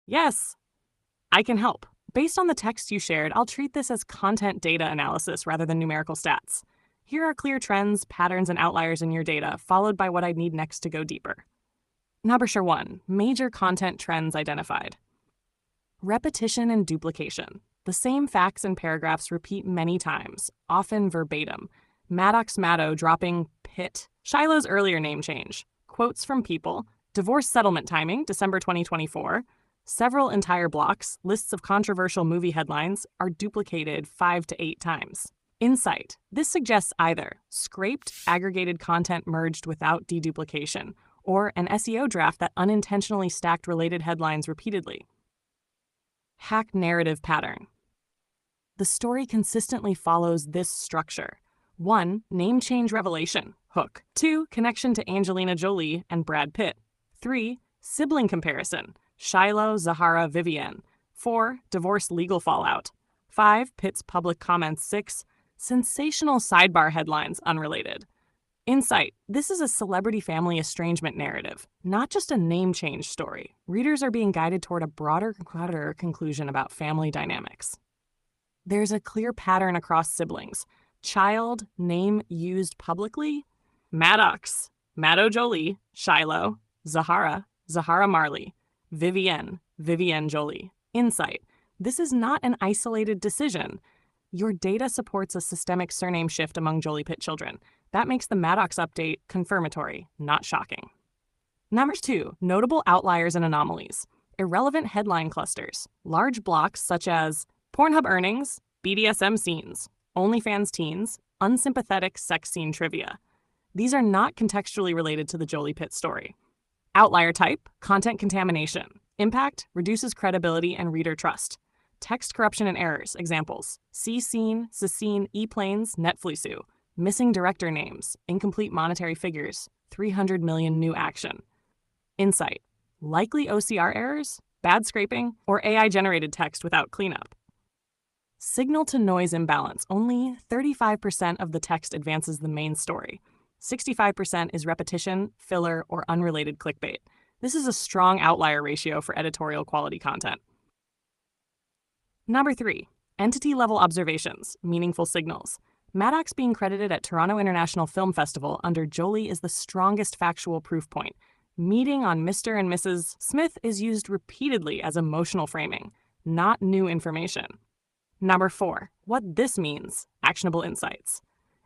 Yes, I can help. Based on the text you shared, I'll treat this as content data analysis rather than numerical stats. Here are clear trends, patterns, and outliers in your data, followed by what I need next to go deeper. Number 1, major content trends identified. Repetition and duplication. The same facts and paragraphs repeat many times, often verbatim. Maddox Maddo dropping Pitt. Shiloh's earlier name change. Quotes from people. Divorce settlement timing, December 2024. Several entire blocks, lists of controversial movie headlines, are duplicated 5 to 8 times. Insight. This suggests either scraped, aggregated content merged without deduplication, or an SEO draft that unintentionally stacked related headlines repeatedly. Hack narrative pattern. The story consistently follows this structure. 1. Name change revelation, hook. 2. Connection to Angelina Jolie and Brad Pitt. 3. Sibling comparison, Shiloh, Zahara, Vivienne. 4. Divorce legal fallout. 5. Pitt's public comments. 6. Sensational sidebar headlines unrelated. Insight. This is a celebrity family estrangement narrative, not just a name change story. Readers are being guided toward a broader conclusion about family dynamics. There's a clear pattern across siblings. Child, name used publicly, Maddox, Maddo Jolie, Shiloh, Zahara, Zahara Marley, Vivienne, Vivienne Jolie. Insight. This is not an isolated decision. Your data supports a systemic surname shift among Jolie-Pitt children. That makes the Maddox update confirmatory, not shocking. Number 2, notable outliers and anomalies. Irrelevant headline clusters. Large blocks such as Pornhub earnings, BDSM scenes, OnlyFans teens, unsympathetic sex scene trivia. These are not contextually related to the Jolie-Pitt story. Outlier type, content contamination. Impact, reduces credibility and reader trust. Text corruption and errors, examples. C-scene, C-scene, E-planes, Netflixu. Missing director names, incomplete monetary figures, 300 million new action. Insight, likely OCR errors, bad scraping, or AI-generated text without cleanup. Signal-to-noise imbalance, only 35% of the text advances the main story. 65% is repetition, filler, or unrelated clickbait. This is a strong outlier ratio for editorial quality content. Number 3, entity-level observations, meaningful signals. Maddox being credited at Toronto International Film Festival under Jolie is the strongest factual proof point. Meeting on Mr. and Mrs. Smith is used repeatedly as emotional framing, not new information. Number 4, what this means, actionable insights.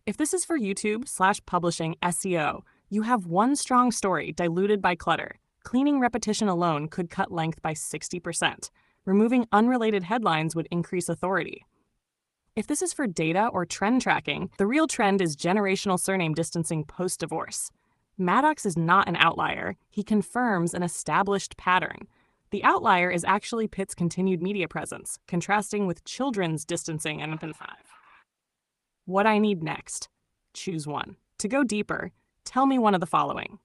If this is for YouTube/publishing SEO, you have one strong story diluted by clutter. Cleaning repetition alone could cut length by 60%. Removing unrelated headlines would increase authority. If this is for data or trend tracking, the real trend is generational surname distancing post-divorce. Maddox is not an outlier. He confirms an established pattern. The outlier is actually Pitt's continued media presence, contrasting with children's distancing and Open 5. What I need next. Choose one. To go deeper, tell me one of the following.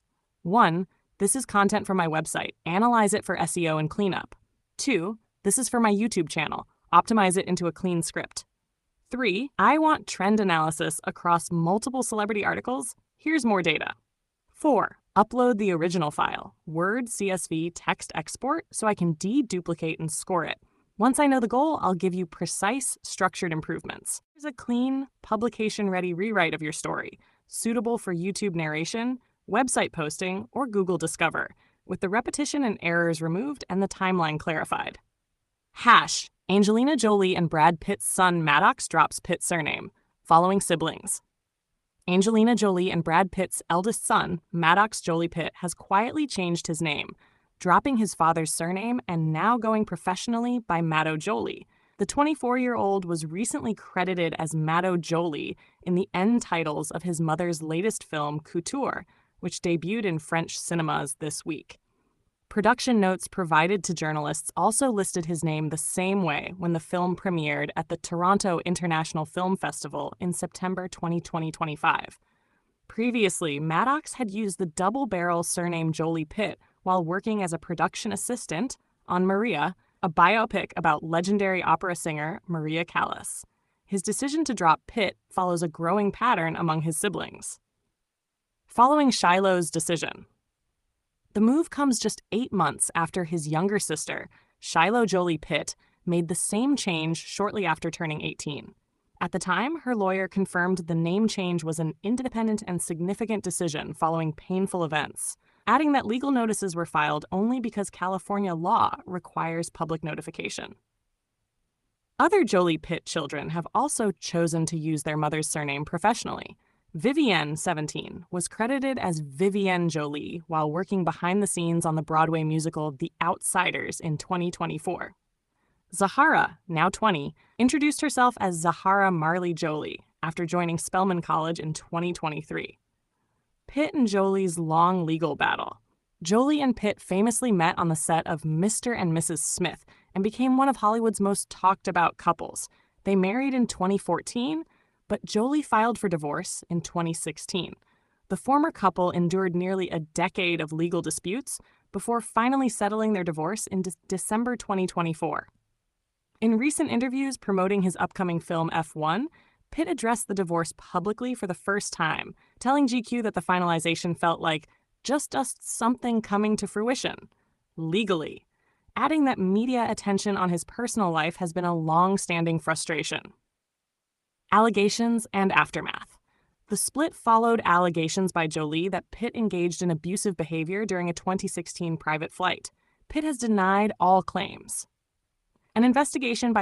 1. This is content from my website. Analyze it for SEO and cleanup. 2. This is for my YouTube channel. Optimize it into a clean script. 3. I want trend analysis across multiple celebrity articles. Here's more data. 4. Upload the original file, Word, CSV, text export, so I can deduplicate and score it. Once I know the goal, I'll give you precise, structured improvements. Here's a clean, publication-ready rewrite of your story, suitable for YouTube narration, website posting, or Google Discover, with the repetition and errors removed and the timeline clarified. Hash. Angelina Jolie and Brad Pitt's son Maddox drops Pitt surname, following siblings. Angelina Jolie and Brad Pitt's eldest son, Maddox Jolie-Pitt, has quietly changed his name, dropping his father's surname and now going professionally by Maddo Jolie. The 24-year-old was recently credited as Maddo Jolie in the end titles of his mother's latest film, Couture, which debuted in French cinemas this week. Production notes provided to journalists also listed his name the same way when the film premiered at the Toronto International Film Festival in September 2025. Previously, Maddox had used the double-barrel surname Jolie-Pitt while working as a production assistant on Maria, a biopic about legendary opera singer Maria Callas. His decision to drop Pitt follows a growing pattern among his siblings. Following Shiloh's decision. The move comes just 8 months after his younger sister, Shiloh Jolie-Pitt, made the same change shortly after turning 18. At the time, her lawyer confirmed the name change was an independent and significant decision following painful events, adding that legal notices were filed only because California law requires public notification. Other Jolie-Pitt children have also chosen to use their mother's surname professionally. Vivienne, 17, was credited as Vivienne Jolie while working behind the scenes on the Broadway musical The Outsiders in 2024. Zahara, now 20, introduced herself as Zahara Marley Jolie after joining Spelman College in 2023. Pitt and Jolie's long legal battle. Jolie and Pitt famously met on the set of Mr. and Mrs. Smith and became one of Hollywood's most talked about couples. They married in 2014, but Jolie filed for divorce in 2016. The former couple endured nearly a decade of legal disputes before finally settling their divorce in December 2024. In recent interviews promoting his upcoming film F1, Pitt addressed the divorce publicly for the first time, telling GQ that the finalization felt like just something coming to fruition, legally, adding that media attention on his personal life has been a long-standing frustration. Allegations and aftermath. The split followed allegations by Jolie that Pitt engaged in abusive behavior during a 2016 private flight. Pitt has denied all claims. An investigation by